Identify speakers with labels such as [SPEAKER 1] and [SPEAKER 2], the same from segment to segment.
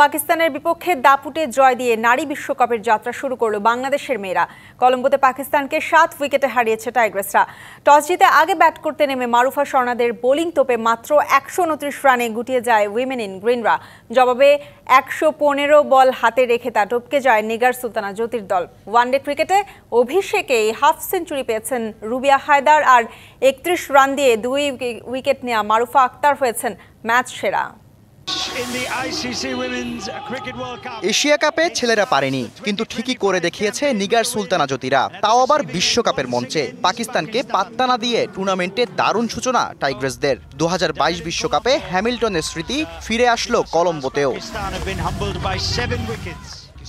[SPEAKER 1] পাকিস্তানের বিপক্ষে দাপুটে জয় দিয়ে নারী বিশ্বকাপের যাত্রা শুরু করলো বাংলাদেশের মেয়েরা। কলম্বোতে পাকিস্তানকে 7 উইকেটে হারিয়েছে টাইগ্রেসরা। টস জিতে আগে ব্যাট করতে নেমে মারুফা স্বর্ণাদের বোলিং তোপে মাত্র 129 রানে গুটিয়ে যায় উইমেন ইন গ্রিনরা। জবাবে 115 বল হাতে রেখে তা টপকে যায় নিগার সুলতানা জ্যোতির দল। ওয়ানডে ক্রিকেটে অভিষেকেই হাফ সেঞ্চুরি পেয়েছেন রুবিয়া হায়দার, আর 31 রান দিয়ে 2 উইকেট নেওয়া মারুফা আক্তার হয়েছেন ম্যাচ সেরা।
[SPEAKER 2] এশিয়া কাপে ছেলেরা পারেনি, কিন্তু ঠিকই করে দেখিয়েছে নিগার সুলতানা জ্যোতিরা, তাও আবার বিশ্বকাপের মঞ্চে। পাকিস্তানকে পাত্তা না দিয়ে টুর্নামেন্টে দারুণ সূচনা টাইগ্রেসদের। 2022 বিশ্বকাপে হ্যামিল্টনের স্মৃতি ফিরে আসলো কলম্বোতেও।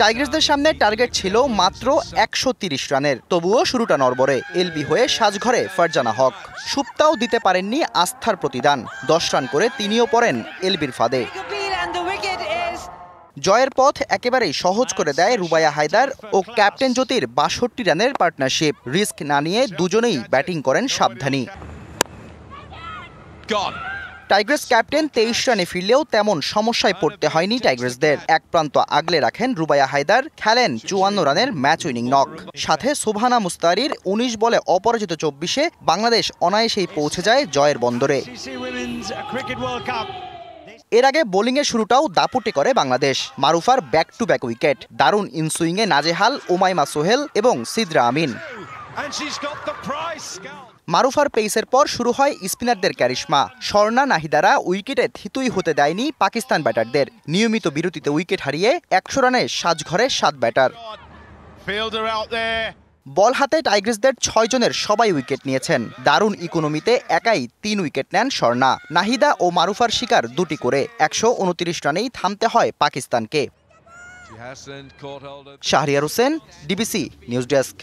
[SPEAKER 2] টাইগ্রেসদের সামনে টার্গেট ছিল মাত্র 130 রানের, তবুও শুরুটা নড়বড়ে। এলবি হয়ে সাজঘরে ফারজানা হক সুপ্তাও দিতে পারেননি আস্থার প্রতিদান। 10 রান করে তিনিও পড়েন এলবির ফাঁদে। জয়ের পথ একেবারেই সহজ করে দেয় রুবায়া হায়দার ও ক্যাপ্টেন জ্যোতির 62 রানের পার্টনারশিপ। রিস্ক না নিয়ে দুজনেই ব্যাটিং করেন সাবধানী। টাইগ্রেস ক্যাপ্টেন 23 রানে ফিরলেও তেমন সমস্যায় পড়তে হয়নি টাইগ্রেসদের। এক প্রান্ত আগলে রাখেন রুবায়া হায়দার, খেলেন 54 রানের ম্যাচ উইনিং নক। সাথে সুবহানা মুস্তারির 19 বলে অপরাজিত 24-এ বাংলাদেশ অনায়াসেই পৌঁছে যায় জয়ের বন্দরে। এর আগে বোলিংয়ের শুরুটাও দাপুটে করে বাংলাদেশ। মারুফার ব্যাক টু ব্যাক উইকেট, দারুণ ইনসুইংয়ে নাজেহাল উমাইমা সোহেল এবং সিদরা আমিন। মারুফার পেসের পর শুরু হয় স্পিনারদের ক্যারিশমা। স্বর্ণা নাহিদারা উইকেটে থিতুই হতে দেয়নি পাকিস্তান ব্যাটারদের। নিয়মিত বিরতিতে উইকেট হারিয়ে 100 রানে সাজঘরে 7 ব্যাটার। বল হাতে টাইগ্রেসদের 6 জনের সবাই উইকেট নিয়েছেন। দারুণ ইকোনমিতে একাই 3 উইকেট নেন স্বর্ণা। নাহিদা ও মারুফার শিকার 2টি করে 129 রানেই থামতে হয় পাকিস্তানকে। Shahriar Hossain, DBC news desk.